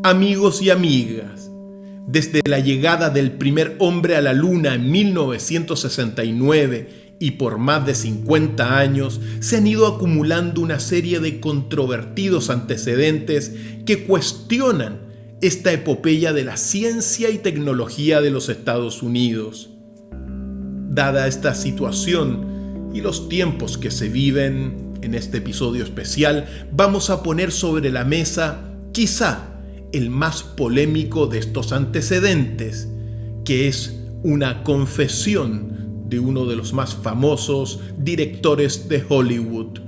Amigos y amigas, desde la llegada del primer hombre a la Luna en 1969 y por más de 50 años, se han ido acumulando una serie de controvertidos antecedentes que cuestionan esta epopeya de la ciencia y tecnología de los Estados Unidos. Dada esta situación y los tiempos que se viven, en este episodio especial vamos a poner sobre la mesa quizá el más polémico de estos antecedentes, que es una confesión de uno de los más famosos directores de Hollywood,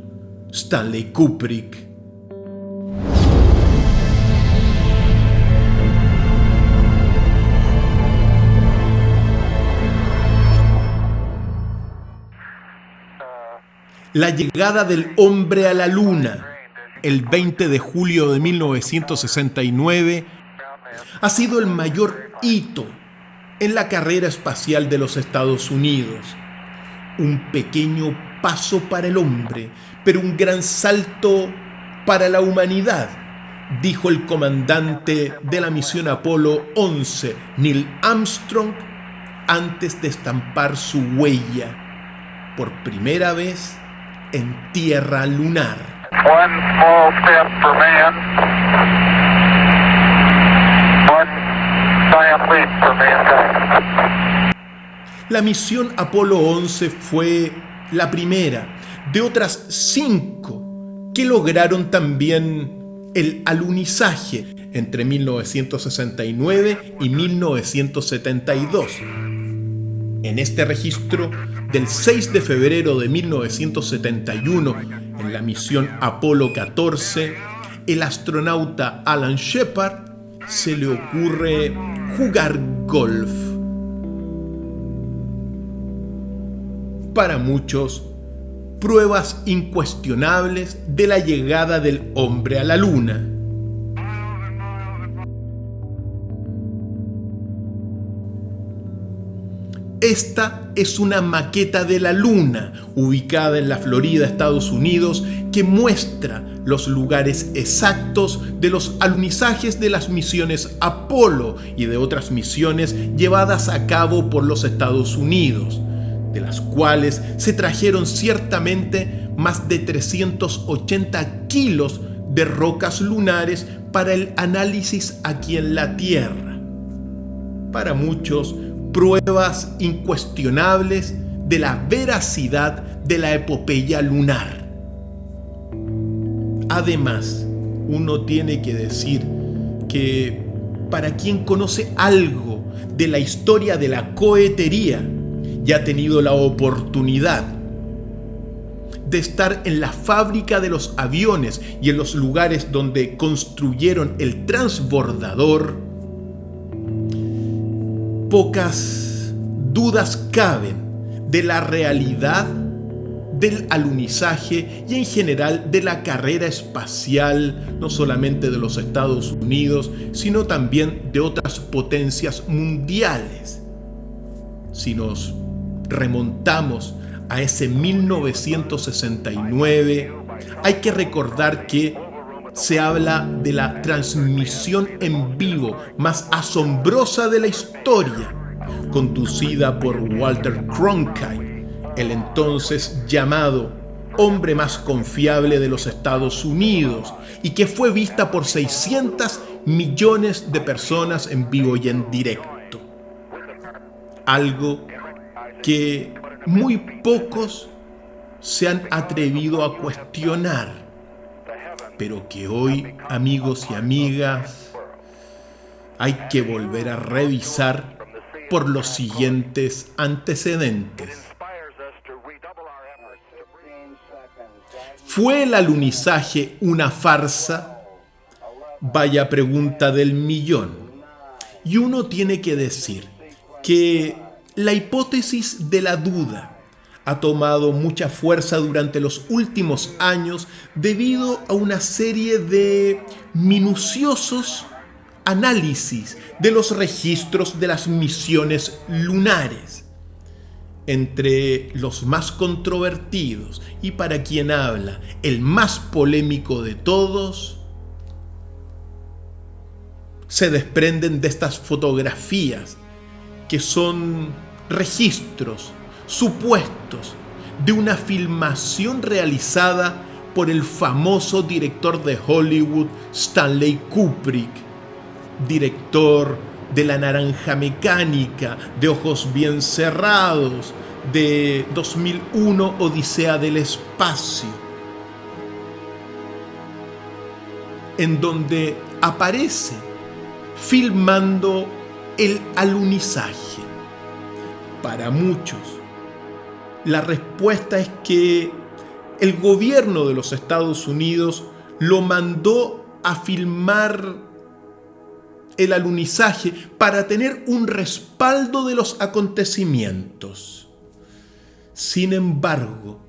Stanley Kubrick. La llegada del hombre a la Luna, el 20 de julio de 1969, ha sido el mayor hito en la carrera espacial de los Estados Unidos. Un pequeño paso para el hombre, pero un gran salto para la humanidad, dijo el comandante de la misión Apolo 11, Neil Armstrong, antes de estampar su huella por primera vez en tierra lunar. One small step for man, one giant leap for mankind. La misión Apolo 11 fue la primera de otras 5 que lograron también el alunizaje entre 1969 y 1972. En este registro del 6 de febrero de 1971, en la misión Apolo 14, el astronauta Alan Shepard se le ocurre jugar golf. Para muchos, pruebas incuestionables de la llegada del hombre a la Luna. Esta es una maqueta de la Luna, ubicada en la Florida, Estados Unidos, que muestra los lugares exactos de los alunizajes de las misiones Apolo y de otras misiones llevadas a cabo por los Estados Unidos, de las cuales se trajeron ciertamente más de 380 kilos de rocas lunares para el análisis aquí en la Tierra. Para muchos, pruebas incuestionables de la veracidad de la epopeya lunar. Además, uno tiene que decir que para quien conoce algo de la historia de la cohetería y ha tenido la oportunidad de estar en la fábrica de los aviones y en los lugares donde construyeron el transbordador, pocas dudas caben de la realidad del alunizaje y en general de la carrera espacial, no solamente de los Estados Unidos, sino también de otras potencias mundiales. Si nos remontamos a ese 1969, hay que recordar que se habla de la transmisión en vivo más asombrosa de la historia, conducida por Walter Cronkite, el entonces llamado hombre más confiable de los Estados Unidos, y que fue vista por 600 millones de personas en vivo y en directo. Algo que muy pocos se han atrevido a cuestionar, pero que hoy, amigos y amigas, hay que volver a revisar por los siguientes antecedentes. ¿Fue el alunizaje una farsa? Vaya pregunta del millón. Y uno tiene que decir que la hipótesis de la duda ha tomado mucha fuerza durante los últimos años debido a una serie de minuciosos análisis de los registros de las misiones lunares. Entre los más controvertidos y para quien habla el más polémico de todos, se desprenden de estas fotografías, que son registros supuestos de una filmación realizada por el famoso director de Hollywood Stanley Kubrick, director de La Naranja Mecánica, de Ojos Bien Cerrados, de 2001 Odisea del Espacio, en donde aparece filmando el alunizaje. Para muchos, la respuesta es que el gobierno de los Estados Unidos lo mandó a filmar el alunizaje para tener un respaldo de los acontecimientos. Sin embargo,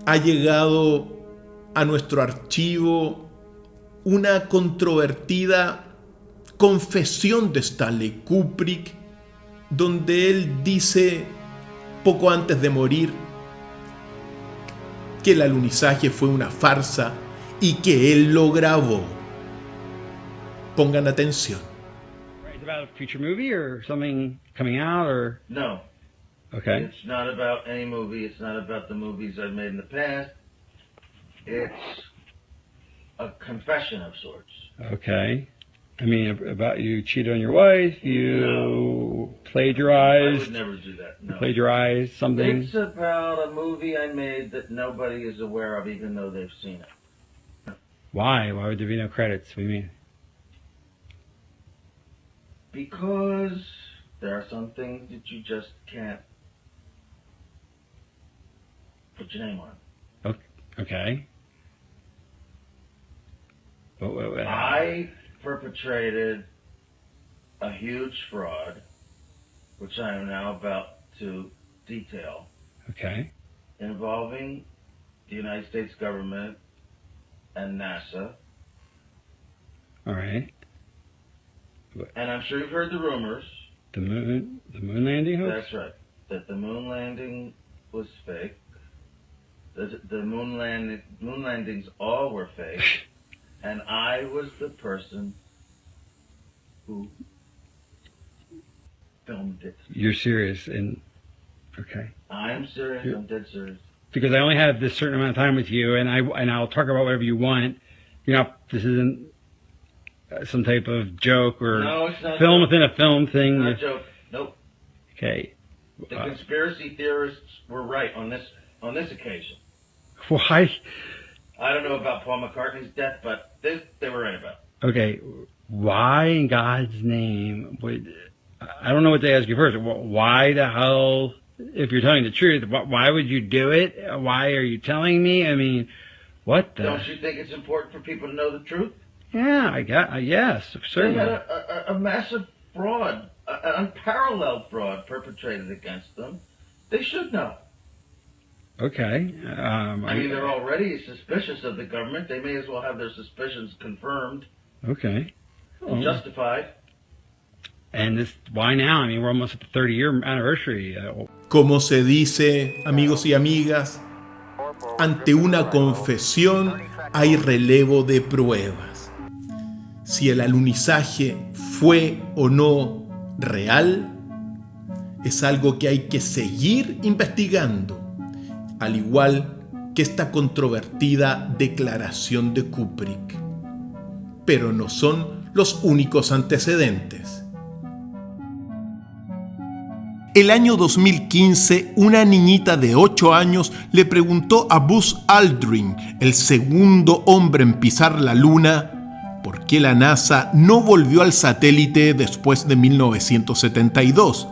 ha llegado a nuestro archivo una controvertida confesión de Stanley Kubrick, donde él dice, poco antes de morir, que el alunizaje fue una farsa y que él lo grabó. Pongan atención. Is it about a future movie or something coming out or? No. Okay. It's not about any movie. It's not about the movies I've made in the past. It's a confession of sorts. Okay. I mean, about you cheated on your wife, you I plagiarized, would never do that. No. plagiarized something. It's about a movie I made that nobody is aware of, even though they've seen it. Why? Why would there be no credits? What do you mean? Because there are some things that you just can't put your name on. Okay. But, I perpetrated a huge fraud, which I am now about to detail, okay. involving the United States government and NASA. All right. And I'm sure you've heard the rumors. The moon landing hoax? That's right. That the moon landing was fake. The moon landings all were fake. And I was the person who filmed it. You're serious and okay. I'm serious. I'm dead serious. Because I only have this certain amount of time with you, and I'll talk about whatever you want. You know, this isn't some type of joke or No, it's not film a joke. within a film thing. Not a joke. Nope. Okay. The conspiracy theorists were right on this occasion. Why? I don't know about Paul McCartney's death, but this they were right about. Okay. Why in God's name would I don't know what to ask you first. Why the hell, if you're telling the truth, why would you do it? Why are you telling me? I mean, what the? Don't you think it's important for people to know the truth? Yeah, yes, They certainly. had a massive fraud, an unparalleled fraud perpetrated against them. They should know. Okay. I mean, they're already suspicious of the government. They may as well have their suspicions confirmed Okay. and justified. And this, why now? I mean, we're almost at the 30-year anniversary. Como se dice, amigos y amigas, ante una confesión hay relevo de pruebas. Si el alunizaje fue o no real, es algo que hay que seguir investigando, al igual que esta controvertida declaración de Kubrick. Pero no son los únicos antecedentes. El año 2015, una niñita de 8 años le preguntó a Buzz Aldrin, el segundo hombre en pisar la Luna, por qué la NASA no volvió al satélite después de 1972.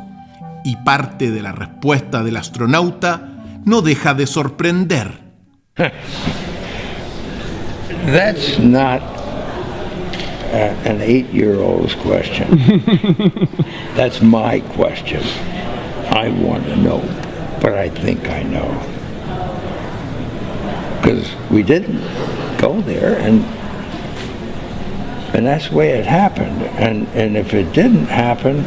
Y parte de la respuesta del astronauta no deja de sorprender. That's not an 8-year-old's question. That's my question. I want to know, but I think I know. Because we didn't go there, and that's the way it happened. And if it didn't happen,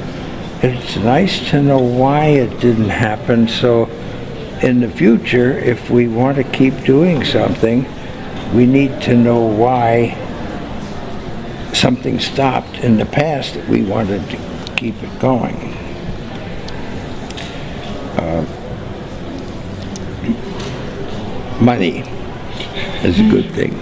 it's nice to know why it didn't happen, so in the future, if we want to keep doing something, we need to know why something stopped in the past that we wanted to keep it going. Money is a good thing.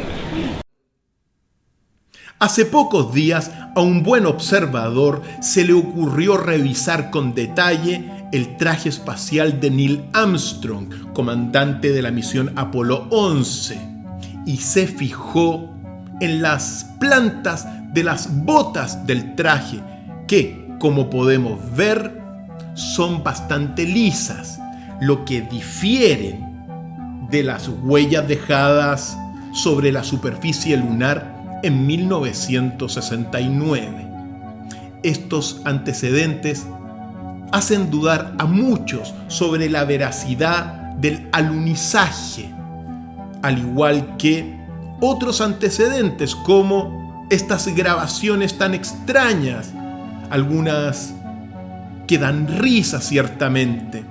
Hace pocos días, a un buen observador se le ocurrió revisar con detalle el traje espacial de Neil Armstrong, comandante de la misión Apolo 11, y se fijó en las plantas de las botas del traje, que, como podemos ver, son bastante lisas, lo que difieren de las huellas dejadas sobre la superficie lunar en 1969. Estos antecedentes hacen dudar a muchos sobre la veracidad del alunizaje, al igual que otros antecedentes como estas grabaciones tan extrañas, algunas que dan risa ciertamente,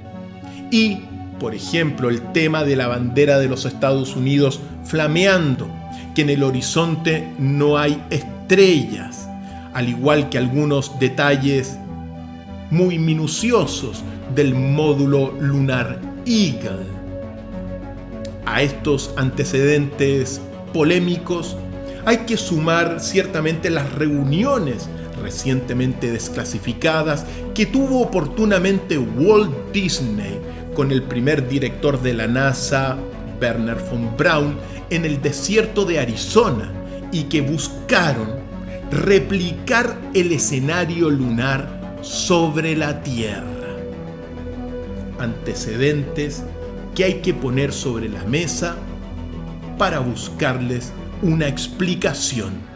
y, por ejemplo, el tema de la bandera de los Estados Unidos flameando, que en el horizonte no hay estrellas, al igual que algunos detalles muy minuciosos del módulo lunar Eagle. A estos antecedentes polémicos hay que sumar ciertamente las reuniones recientemente desclasificadas que tuvo oportunamente Walt Disney con el primer director de la NASA, Wernher von Braun, en el desierto de Arizona, y que buscaron replicar el escenario lunar sobre la Tierra. Antecedentes que hay que poner sobre la mesa para buscarles una explicación.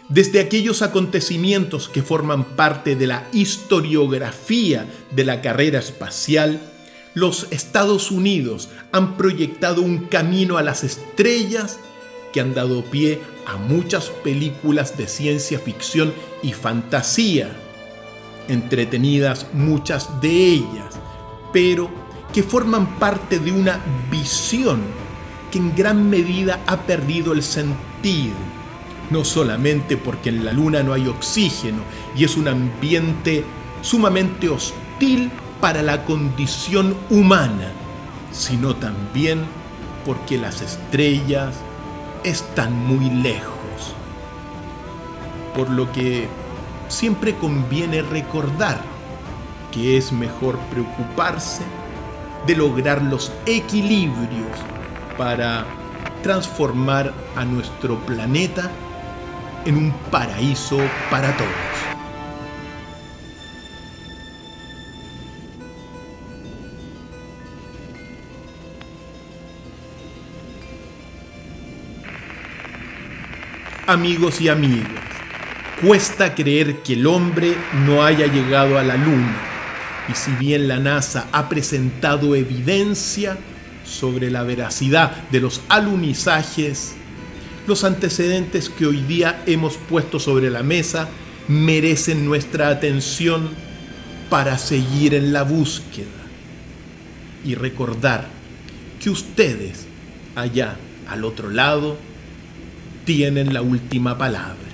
Desde aquellos acontecimientos que forman parte de la historiografía de la carrera espacial, los Estados Unidos han proyectado un camino a las estrellas que han dado pie a muchas películas de ciencia ficción y fantasía, entretenidas muchas de ellas, pero que forman parte de una visión que en gran medida ha perdido el sentido. No solamente porque en la Luna no hay oxígeno y es un ambiente sumamente hostil para la condición humana, sino también porque las estrellas están muy lejos. Por lo que siempre conviene recordar que es mejor preocuparse de lograr los equilibrios para transformar a nuestro planeta en un paraíso para todos. Amigos y amigas, cuesta creer que el hombre no haya llegado a la Luna, y si bien la NASA ha presentado evidencia sobre la veracidad de los alunizajes, los antecedentes que hoy día hemos puesto sobre la mesa merecen nuestra atención para seguir en la búsqueda y recordar que ustedes, allá al otro lado, tienen la última palabra.